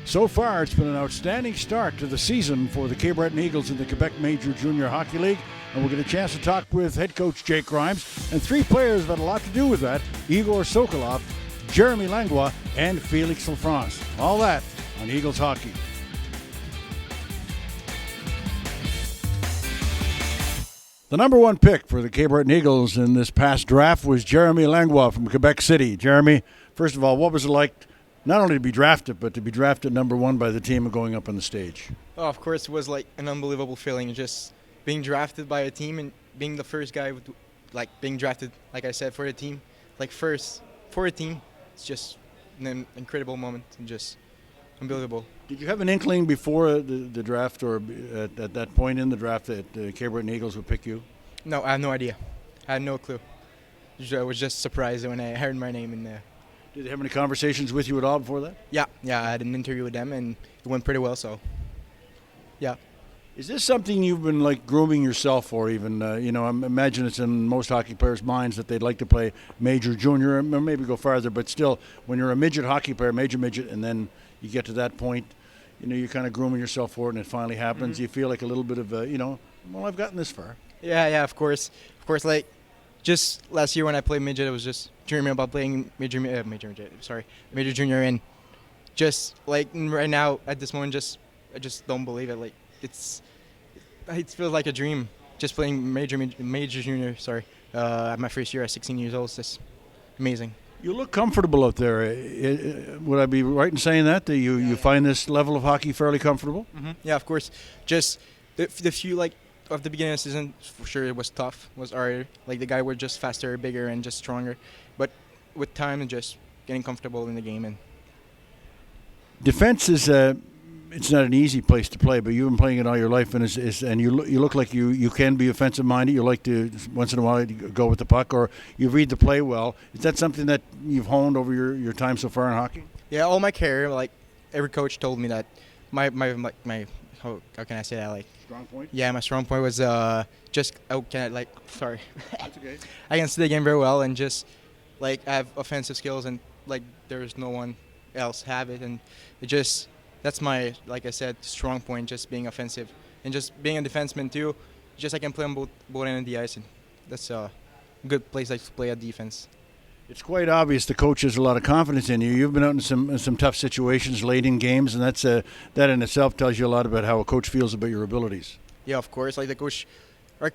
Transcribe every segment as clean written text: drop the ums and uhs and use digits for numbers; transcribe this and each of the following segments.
So far, it's been an outstanding start to the season for the Cape Breton Eagles in the Quebec Major Junior Hockey League. And we'll get a chance to talk with head coach Jake Grimes and three players that had a lot to do with that: Igor Sokoloff, Jeremy Langlois, and Felix LaFrance. All that on Eagles Hockey. The number one pick for the Cape Breton Eagles in this past draft was Jeremy Langlois from Quebec City. Jeremy, first of all, what was it like not only to be drafted, but to be drafted number one by the team and going up on the stage? Oh, of course, it was like an unbelievable feeling, just being drafted by a team and being the first guy with, like, being drafted, like I said, for a team, like first for a team. It's just an incredible moment and just unbelievable. Did you have an inkling before the draft or at that point in the draft that the Cape Breton Eagles would pick you? No, I had no idea. I had no clue. I was just surprised when I heard my name in there. Did they have any conversations with you at all before that? Yeah, I had an interview with them and it went pretty well, so yeah. Is this something you've been like grooming yourself for even? I imagine it's in most hockey players' minds that they'd like to play major, junior, or maybe go farther, but still, when you're a midget hockey player, major midget, and then you get to that point, you're kind of grooming yourself for it and it finally happens. Mm-hmm. You feel like a little bit of, well, I've gotten this far. Yeah, of course. Of course, like, just last year when I played midget, I was just dreaming about playing major junior, and just like right now at this moment, I just don't believe it. Like it feels like a dream. Just playing major junior. At my first year at 16 years old, it's just amazing. You look comfortable out there. Would I be right in saying that you find this level of hockey fairly comfortable? Mm-hmm. Yeah, of course. Just the few of the beginning of the season, for sure it was tough. It was harder. Like the guy were just faster, bigger, and just stronger. But with time and just getting comfortable in the game. And defense is it's not an easy place to play, but you've been playing it all your life, and you look like you can be offensive minded. You like to once in a while go with the puck, or you read the play well. Is that something that you've honed over your time so far in hockey? Yeah, all my career, like every coach told me that my how can I say that, like strong point? Yeah, my strong point was just sorry. That's okay. I can see the game very well and just like I have offensive skills and like there's no one else have it, and it just that's my, like I said, strong point, just being offensive and just being a defenseman too. Just I can play on both ends of the ice, and that's a good place to play at defense. It's quite obvious the coach has a lot of confidence in you. You've been out in some tough situations late in games, and that in itself tells you a lot about how a coach feels about your abilities. Yeah, of course. Like the coach are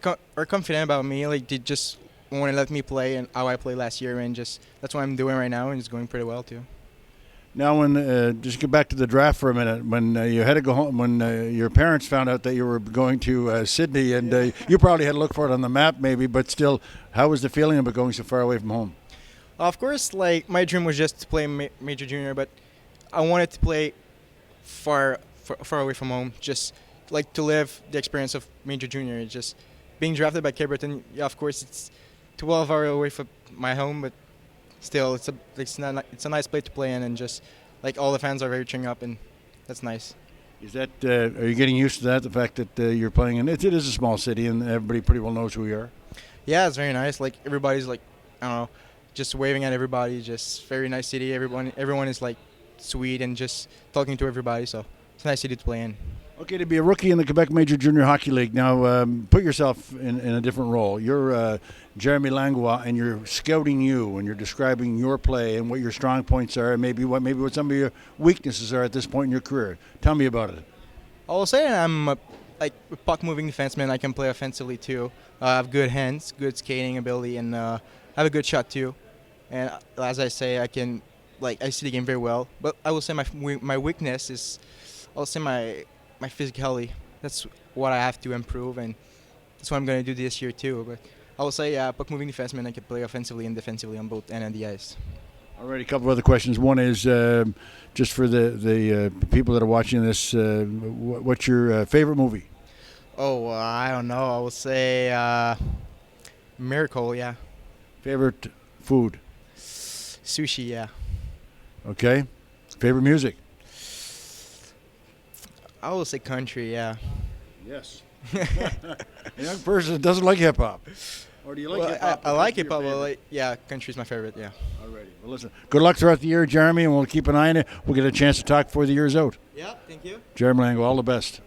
confident about me. Like they just want to let me play and how I played last year, and just that's what I'm doing right now, and it's going pretty well too. Now, when just get back to the draft for a minute, when you had to go home, when your parents found out that you were going to Sydney, and you probably had to look for it on the map, maybe, but still, how was the feeling about going so far away from home? Of course, like my dream was just to play major junior, but I wanted to play far away from home, just like to live the experience of major junior. Just being drafted by Cape Breton, yeah, of course, it's 12 hours away from my home, but still, it's a nice place to play in, and just like all the fans are very cheering up, and that's nice. Is that are you getting used to that? The fact that you're playing in it is a small city, and everybody pretty well knows who you are. Yeah, it's very nice. Like everybody's like, I don't know, just waving at everybody. Just very nice city. Everyone is like sweet and just talking to everybody. So it's a nice city to play in. Okay, to be a rookie in the Quebec Major Junior Hockey League, now put yourself in a different role. You're Jeremy Langlois, and you're scouting you, and you're describing your play and what your strong points are, and maybe what some of your weaknesses are at this point in your career. Tell me about it. I will say I'm a puck-moving defenseman. I can play offensively too. I have good hands, good skating ability, and I have a good shot too. And as I say, I see the game very well. But I will say my weakness is, I'll say my physicality. That's what I have to improve, and that's what I'm going to do this year too. But I will say, puck-moving defenseman, I can play offensively and defensively on both ends of the ice. All right, a couple of other questions. One is just for the people that are watching this, what's your favorite movie? Oh, I don't know. I will say Miracle, yeah. Favorite food? Sushi, yeah. Okay. Favorite music? I will say country, yeah. Yes. A young person that doesn't like hip-hop. Or do you like Well, hip hop? I like hip hop, but yeah, country's my favorite. Yeah. Alrighty. Well, listen. Good luck throughout the year, Jeremy, and we'll keep an eye on it. We'll get a chance to talk before the year's out. Yeah. Thank you. Jeremy Lango, all the best.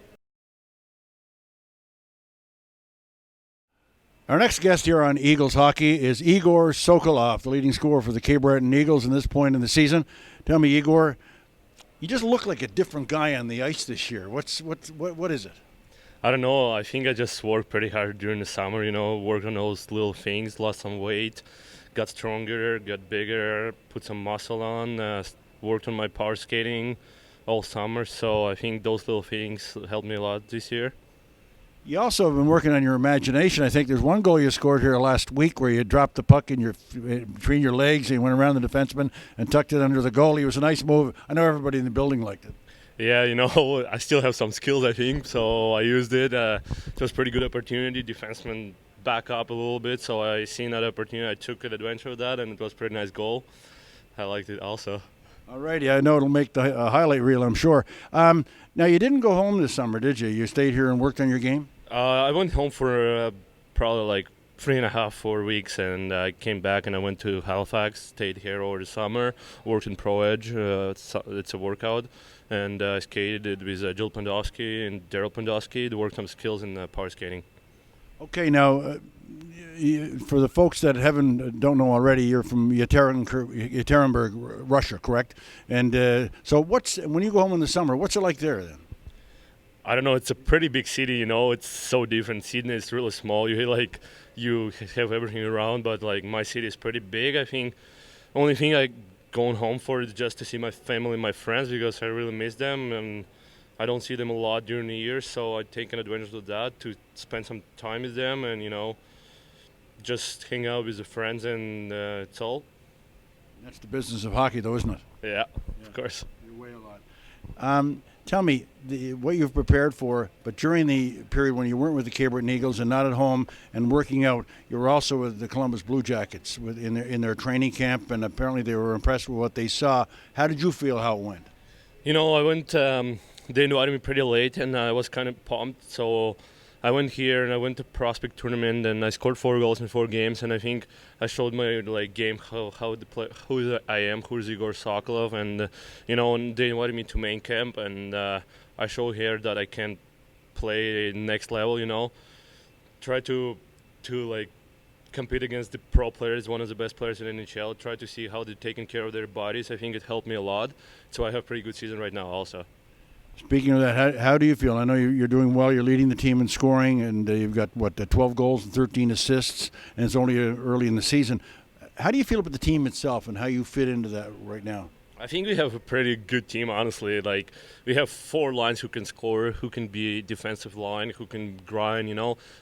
Our next guest here on Eagles Hockey is Igor Sokoloff, the leading scorer for the Cape Breton Eagles in this point in the season. Tell me, Igor, you just look like a different guy on the ice this year. What is it? I don't know. I think I just worked pretty hard during the summer, worked on those little things, lost some weight, got stronger, got bigger, put some muscle on, worked on my power skating all summer. So I think those little things helped me a lot this year. You also have been working on your imagination. I think there's one goal you scored here last week where you dropped the puck between your legs and you went around the defenseman and tucked it under the goalie. It was a nice move. I know everybody in the building liked it. Yeah, I still have some skills, I think, so I used it. It was a pretty good opportunity. Defenseman back up a little bit, so I seen that opportunity. I took advantage of that, and it was a pretty nice goal. I liked it also. All righty. I know it'll make the highlight reel, I'm sure. Now, you didn't go home this summer, did you? You stayed here and worked on your game? I went home for probably like 3.5, 4 weeks, and I came back and I went to Halifax, stayed here over the summer, worked in Pro Edge. It's a workout, and I skated with Jill Pandowski and Daryl Pandowski, worked some skills in power skating. Okay, now, for the folks that don't know already, you're from Yekaterinburg, Russia, correct? And so when you go home in the summer, what's it like there then? I don't know. It's a pretty big city, It's so different. Sydney is really small. You have everything around, but my city is pretty big. I think only thing I going home for is just to see my family and my friends because I really miss them, and I don't see them a lot during the year. So I take advantage of that to spend some time with them, and just hang out with the friends, and it's all. That's the business of hockey, though, isn't it? Yeah, of course. You're way a lot. Tell me what you've prepared for, but during the period when you weren't with the Cape Breton Eagles and not at home and working out, you were also with the Columbus Blue Jackets in their training camp, and apparently they were impressed with what they saw. How did you feel how it went? I went, they invited me pretty late, and I was kind of pumped, so I went here and I went to prospect tournament and I scored 4 goals in 4 games, and I think I showed my game how to play, who I am, who's Igor Sokoloff, and and they invited me to main camp, and I showed here that I can play next level. Try to compete against the pro players, one of the best players in NHL. Try to see how they're taking care of their bodies. I think it helped me a lot, so I have a pretty good season right now also. Speaking of that, how do you feel? I know you're doing well. You're leading the team in scoring, and you've got, 12 goals and 13 assists, and it's only early in the season. How do you feel about the team itself and how you fit into that right now? I think we have a pretty good team, honestly. We have 4 lines who can score, who can be defensive line, who can grind,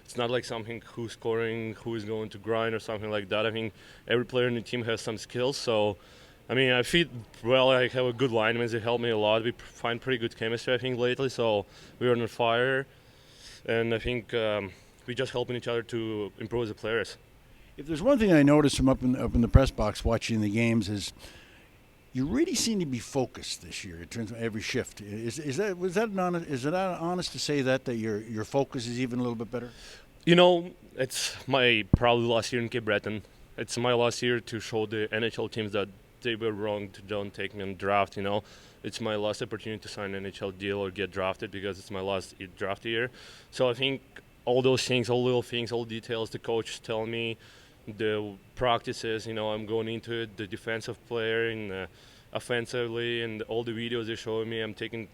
It's not like something who's scoring, who is going to grind or something like that. I think every player in the team has some skills, so I feel well. I have a good lineman. They help me a lot. We find pretty good chemistry, I think, lately. So we're on fire, and I think we just helping each other to improve as a players. If there's one thing I noticed from up in the press box watching the games is you really seem to be focused this year in terms of every shift. Is it honest to say that your focus is even a little bit better? It's my probably last year in Cape Breton. It's my last year to show the NHL teams that they were wrong to don't take me on draft. It's my last opportunity to sign an NHL deal or get drafted because it's my last draft year. So I think all those things, all little things, all details the coach tell me, the practices, I'm going into it, the defensive player and offensively, and all the videos they're showing me, I'm taking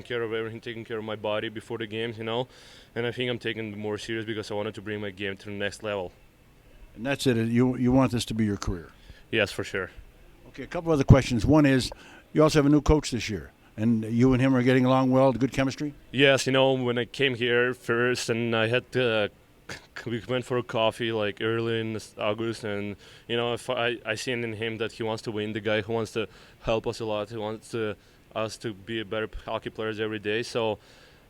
care of everything, taking care of my body before the games, and I think I'm taking it more serious because I wanted to bring my game to the next level. And that's it. You want this to be your career? Yes, for sure. Okay, a couple other questions. One is, you also have a new coach this year, and you and him are getting along well, good chemistry? Yes, when I came here first and I had we went for a coffee early in August, and if I seen in him that he wants to win, the guy who wants to help us a lot, he wants us to be better hockey players every day, so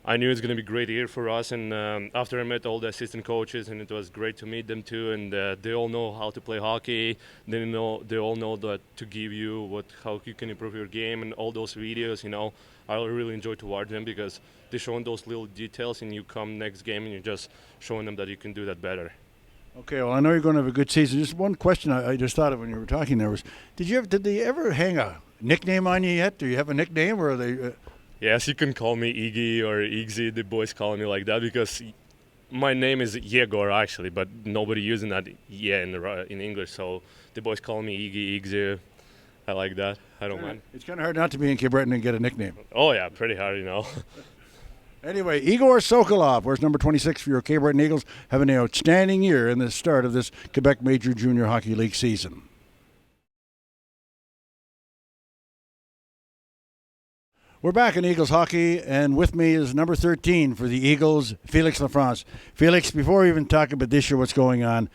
I knew it's going to be a great year for us, and after I met all the assistant coaches, and it was great to meet them too, and they all know how to play hockey. They all know that to give you how you can improve your game, and all those videos. I really enjoy to watch them because they're showing those little details, and you come next game and you're just showing them that you can do that better. Okay, well, I know you're going to have a good season. Just one question I just thought of when you were talking there was, did they ever hang a nickname on you yet? Do you have a nickname, or are they? Yes, you can call me Iggy or Igzy. The boys call me like that because my name is Igor actually, but nobody using that in English. So the boys call me Iggy, Igzy. I like that. I don't mind. It's kind of hard not to be in Cape Breton and get a nickname. Oh yeah, pretty hard, Anyway, Igor Sokoloff wears number 26 for your Cape Breton Eagles, having an outstanding year in the start of this Quebec Major Junior Hockey League season. We're back in Eagles hockey, and with me is number 13 for the Eagles, Felix LaFrance. Felix, before we even talk about this year, what's going on,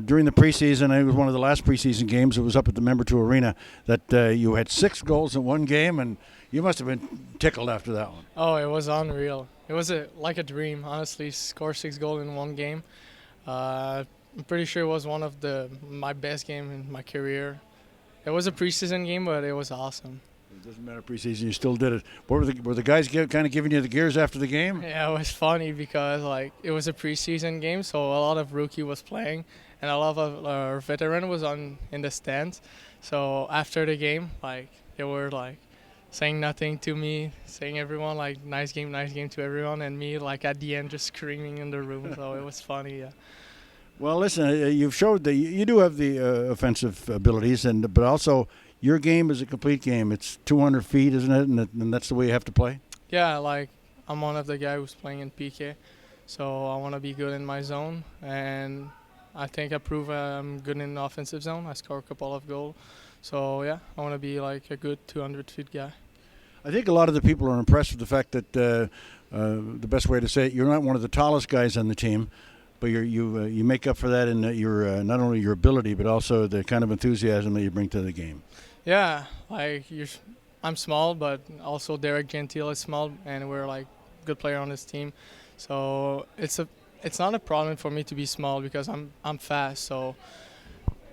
during the preseason, it was one of the last preseason games, it was up at the Member 2 Arena, that you had 6 goals in one game, and you must have been tickled after that one. Oh, it was unreal. It was like a dream, honestly, score 6 goals in one game. I'm pretty sure it was one of my best game in my career. It was a preseason game, but it was awesome. It doesn't matter preseason, you still did it. Were the guys kind of giving you the gears after the game? Yeah, it was funny because it was a preseason game, so a lot of rookie was playing, and a lot of our veteran was in the stands. So after the game, they were saying nothing to me, saying everyone nice game to everyone, and me at the end just screaming in the room. So it was funny. Yeah. Well, listen, you've showed that you do have the offensive abilities, but also your game is a complete game. It's 200 feet, isn't it? And that's the way you have to play? Yeah, I'm one of the guys who's playing in PK, so I want to be good in my zone, and I think I prove I'm good in the offensive zone. I score a couple of goals. So, yeah, I want to be a good 200 feet guy. I think a lot of the people are impressed with the fact that the best way to say it, you're not one of the tallest guys on the team, but you make up for that in your not only your ability but also the kind of enthusiasm that you bring to the game. Yeah, I'm small, but also Derek Gentile is small, and we're good player on this team. So it's not a problem for me to be small because I'm fast. So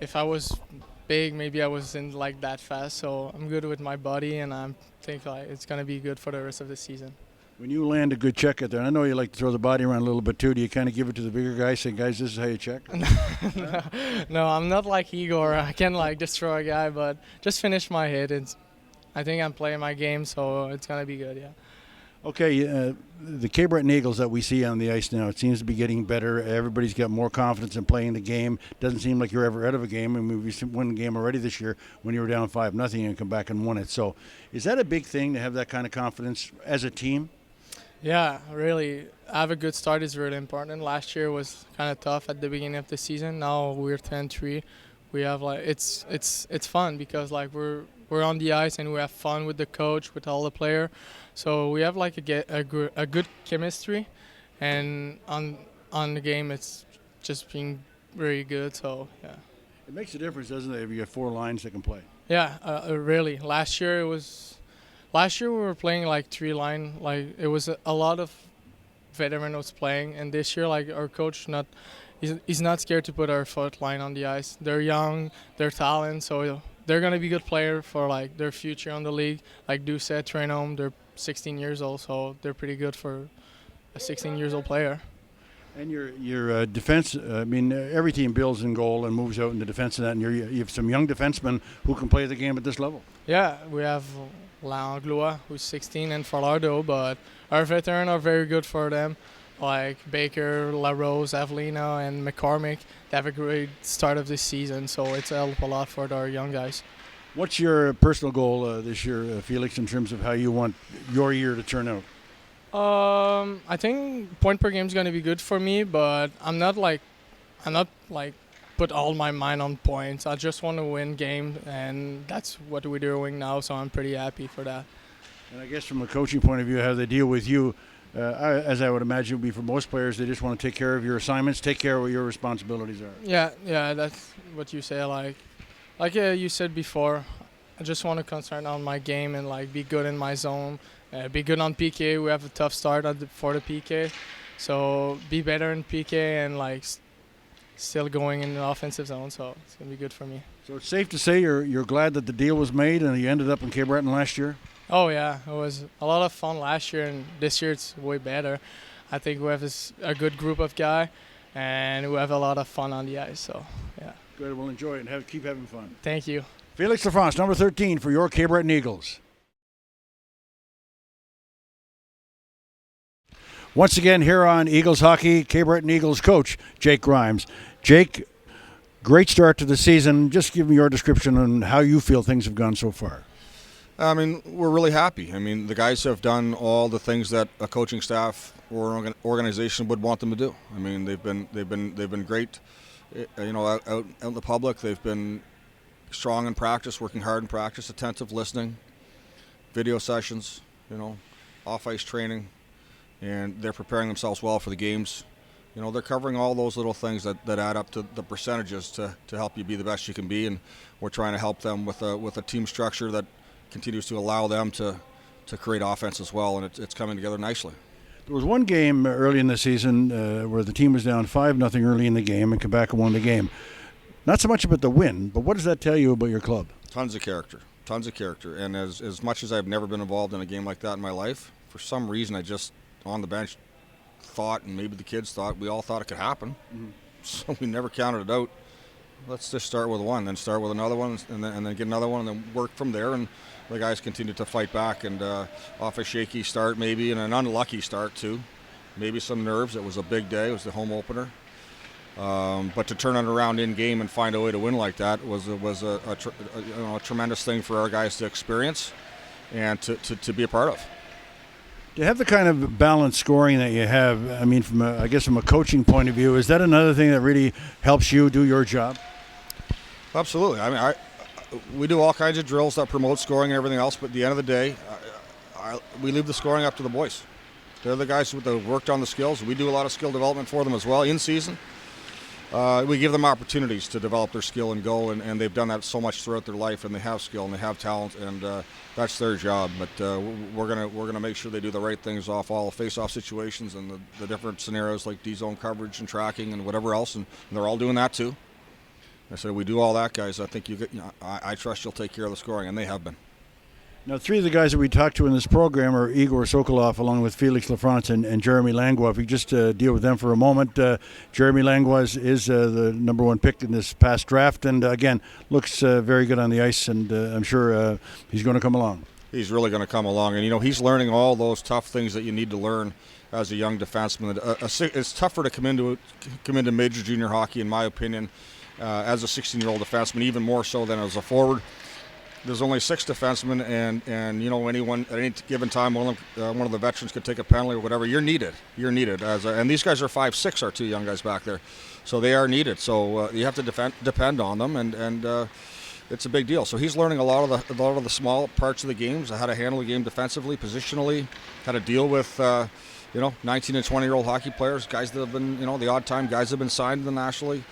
if I was big, maybe I wasn't that fast. So I'm good with my body, and I think it's gonna be good for the rest of the season. When you land a good check out there, I know you like to throw the body around a little bit too. Do you kind of give it to the bigger guys, say, guys, this is how you check? No, I'm not like Igor. I can destroy a guy, but just finish my hit. I think I'm playing my game, so it's gonna be good. Yeah. Okay, the Cape Breton Eagles that we see on the ice now, it seems to be getting better. Everybody's got more confidence in playing the game. Doesn't seem like you're ever out of a game. I mean, we've won a game already this year when you were down 5-0 and come back and won it. So is that a big thing to have that kind of confidence as a team? Yeah, really. Have a good start is really important. Last year was kind of tough at the beginning of the season. Now we're 10-3. We have it's fun because we're on the ice and we have fun with the coach, with all the player. So we have a good chemistry, and on the game it's just being very good. So yeah. It makes a difference, doesn't it, if you have 4 lines that can play? Yeah, really. Last year we were playing 3 line. It was a lot of veteran was playing, and this year our coach he's not scared to put our 4th line on the ice. They're young, they're talent, so they're gonna be good player for their future on the league. Doucet, Trenholm, they're 16 years old, so they're pretty good for a 16 years old player. And your defense, I mean, every team builds in goal and moves out in the defense of that, and you have some young defensemen who can play the game at this level. Yeah, we have Langlois, who's 16, and Falardo, but our veterans are very good for them, like Baker, LaRose, Avelina, and McCormick. They have a great start of this season, so it's helped a lot for our young guys. What's your personal goal this year, Felix, in terms of how you want your year to turn out? I think point per game is going to be good for me, but I'm not put all my mind on points. I just want to win game, and that's what we're doing now, so I'm pretty happy for that. And I guess from a coaching point of view, how they deal with you, as I would imagine would be for most players, they just want to take care of your assignments, take care of what your responsibilities are. Yeah, that's what you say. Like you said before, I just want to concentrate on my game and be good in my zone, be good on PK. We have a tough start for the PK, so be better in PK and still going in the offensive zone. So it's gonna be good for me. So it's safe to say you're glad that the deal was made and you ended up in Cape Breton last year? Oh yeah, it was a lot of fun last year, and this year it's way better. I think we have a good group of guys, and we have a lot of fun on the ice. So yeah, Good. We'll enjoy it and keep having fun. thank you. Felix LaFrance, number 13 for your Cape Breton Eagles. Once again, here on Eagles Hockey, Cape Breton Eagles coach Jake Grimes. Jake, great start to the season. Just give me your description on how you feel things have gone so far. I mean, we're really happy. I mean, the guys have done all the things that a coaching staff or an organization would want them to do. I mean, they've been great. Out in the public, they've been strong in practice, working hard in practice, attentive, listening, video sessions, off ice training, and they're preparing themselves well for the games. They're covering all those little things that add up to the percentages to help you be the best you can be, and we're trying to help them with a team structure that continues to allow them to create offense as well, and it's coming together nicely. There was one game early in the season where the team was down 5-0 early in the game and Quebec won the game. Not so much about the win, but what does that tell you about your club? Tons of character. And as much as I've never been involved in a game like that in my life, for some reason I just, on the bench, thought, and maybe the kids thought, we all thought it could happen. Mm-hmm. So we never counted it out. Let's just start with one, then start with another one, and then get another one, and then work from there. And the guys continued to fight back, and off a shaky start maybe, and an unlucky start too. Maybe some nerves. It was a big day. It was the home opener. But to turn it around in game and find a way to win like that was a tremendous thing for our guys to experience and to be a part of. To have the kind of balanced scoring that you have, I mean, from a coaching point of view, is that another thing that really helps you do your job? Absolutely. I mean, we do all kinds of drills that promote scoring and everything else, but at the end of the day, we leave the scoring up to the boys. They're the guys that worked on the skills. We do a lot of skill development for them as well in season. We give them opportunities to develop their skill and go, and they've done that so much throughout their life, and they have skill and they have talent, and that's their job. But we're gonna make sure they do the right things off all face-off situations and the different scenarios like D-zone coverage and tracking and whatever else, and they're all doing that too. I said, we do all that, guys. I think I trust you'll take care of the scoring, and they have been. Now, three of the guys that we talked to in this program are Igor Sokoloff, along with Felix LaFrance and Jeremy Langlois. If we just deal with them for a moment, Jeremy Langlois is the number one pick in this past draft, and again, looks very good on the ice, and I'm sure he's going to come along. He's really going to come along, and he's learning all those tough things that you need to learn as a young defenseman. It's tougher to come into major junior hockey, in my opinion, as a 16-year-old defenseman, even more so than as a forward. There's only 6 defensemen, and anyone at any given time, one of the veterans could take a penalty or whatever. You're needed. And these guys are 5'6", our 2 young guys back there, so they are needed. So you have to depend on them, and it's a big deal. So he's learning a lot of the small parts of the games, how to handle the game defensively, positionally, how to deal with 19 and 20-year-old hockey players, guys that have been the odd time guys that have been signed to the National League.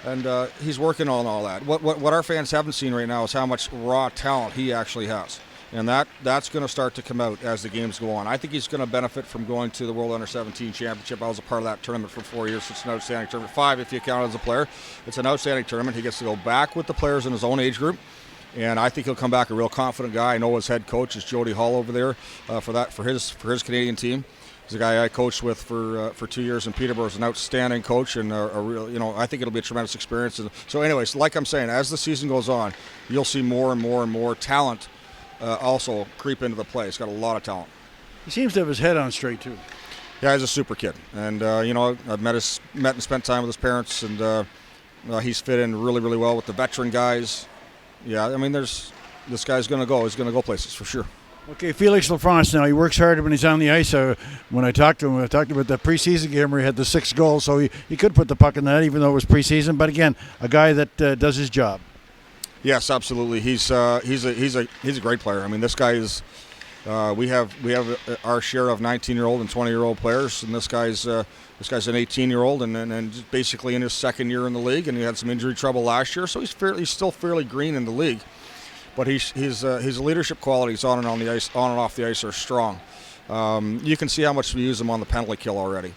And he's working on all that. What our fans haven't seen right now is how much raw talent he actually has. And that's going to start to come out as the games go on. I think he's going to benefit from going to the World Under-17 Championship. I was a part of that tournament for 4 years. It's an outstanding tournament. 5 if you count it as a player. It's an outstanding tournament. He gets to go back with the players in his own age group. And I think he'll come back a real confident guy. I know his head coach is Jody Hull over there for his Canadian team. He's a guy I coached with for 2 years in Peterborough. He's an outstanding coach, and a real, I think it'll be a tremendous experience. And so, anyways, like I'm saying, as the season goes on, you'll see more and more and more talent also creep into the play. He's got a lot of talent. He seems to have his head on straight too. Yeah, he's a super kid, and I've met and spent time with his parents, and he's fit in really, really well with the veteran guys. Yeah, I mean, this guy's going to go. He's going to go places for sure. Okay, Felix LaFrance now. He works hard when he's on the ice. When I talked to him, I talked about the preseason game where he had the 6 goals, so he could put the puck in the net even though it was preseason. But again, a guy that does his job. Yes, absolutely. He's a great player. I mean, this guy is. We have our share of 19-year-old and 20-year-old players, and this guy's an 18-year-old and just basically in his second year in the league, and he had some injury trouble last year, so he's still fairly green in the league. But his leadership qualities on and off the ice are strong. You can see how much we use him on the penalty kill already.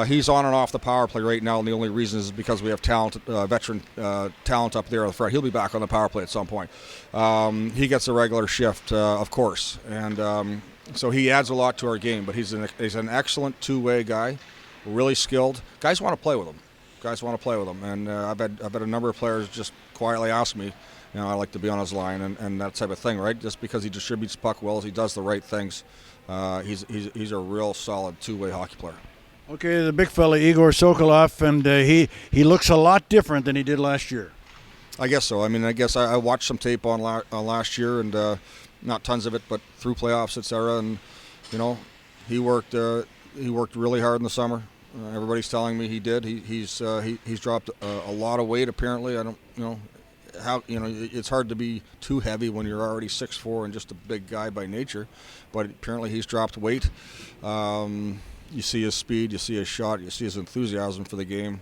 He's on and off the power play right now, and the only reason is because we have veteran talent up there on the front. He'll be back on the power play at some point. He gets a regular shift, of course, and so he adds a lot to our game. But he's an excellent two-way guy. really skilled. Guys want to play with him. And I've had a number of players just quietly ask me, I like to be on his line and that type of thing, right? Just because he distributes puck well, he does the right things. He's a real solid two-way hockey player. Okay, the big fella, Igor Sokoloff, and he looks a lot different than he did last year. I guess so. I guess I watched some tape on last year, and not tons of it, but through playoffs, etc. And he worked really hard in the summer. Everybody's telling me he did. He's dropped a lot of weight. Apparently, I don't how it's hard to be too heavy when you're already 6'4" and just a big guy by nature. But apparently, he's dropped weight. You see his speed, you see his shot, you see his enthusiasm for the game.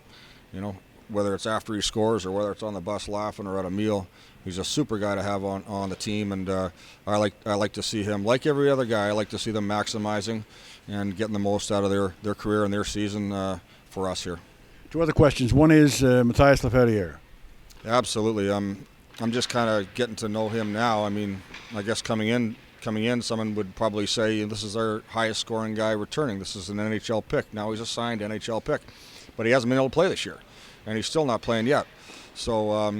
Whether it's after he scores or whether it's on the bus laughing or at a meal, he's a super guy to have on the team. And I like to see him, like every other guy, I like to see them maximizing and getting the most out of their career and their season for us here. Two other questions. One is Matthias Laferriere. Absolutely. I'm just kind of getting to know him now. I guess coming in, someone would probably say this is our highest scoring guy returning. This is an NHL pick. Now he's a signed NHL pick, but he hasn't been able to play this year, and he's still not playing yet. So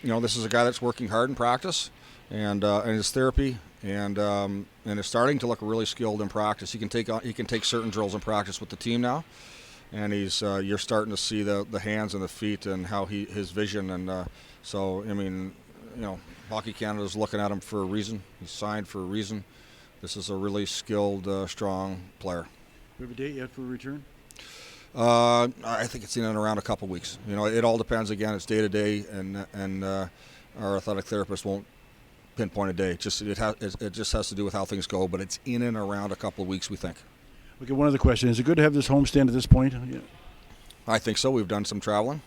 this is a guy that's working hard in practice and his therapy, and is starting to look really skilled in practice. He can take certain drills in practice with the team now, and you're starting to see the hands and the feet and how his vision, and Hockey Canada is looking at him for a reason. He's signed for a reason. This is a really skilled, strong player. Do we have a date yet for return? I think it's in and around a couple weeks. It all depends. Again, it's day to day, and our athletic therapist won't pinpoint a day. It just has to do with how things go. But it's in and around a couple of weeks, we think. Okay, one other question: is it good to have this homestand at this point? Yeah. I think so. We've done some traveling.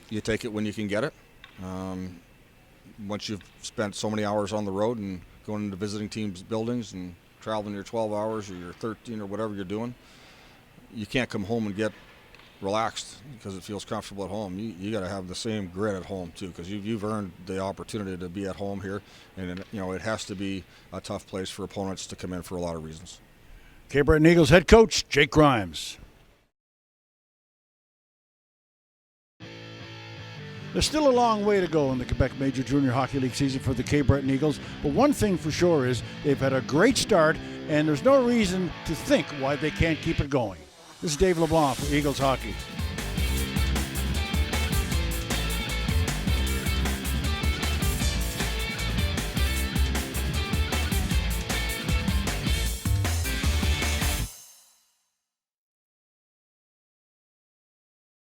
You take it when you can get it. Once you've spent so many hours on the road and going into visiting teams' buildings and traveling your 12 hours or your 13 or whatever you're doing, you can't come home and get relaxed because it feels comfortable at home. You got to have the same grit at home too, because you've earned the opportunity to be at home here, and it has to be a tough place for opponents to come in for a lot of reasons. Cape Breton Eagles head coach Jake Grimes. There's still a long way to go in the Quebec Major Junior Hockey League season for the Cape Breton Eagles, but one thing for sure is they've had a great start, and there's no reason to think why they can't keep it going. This is Dave LeBlanc for Eagles Hockey.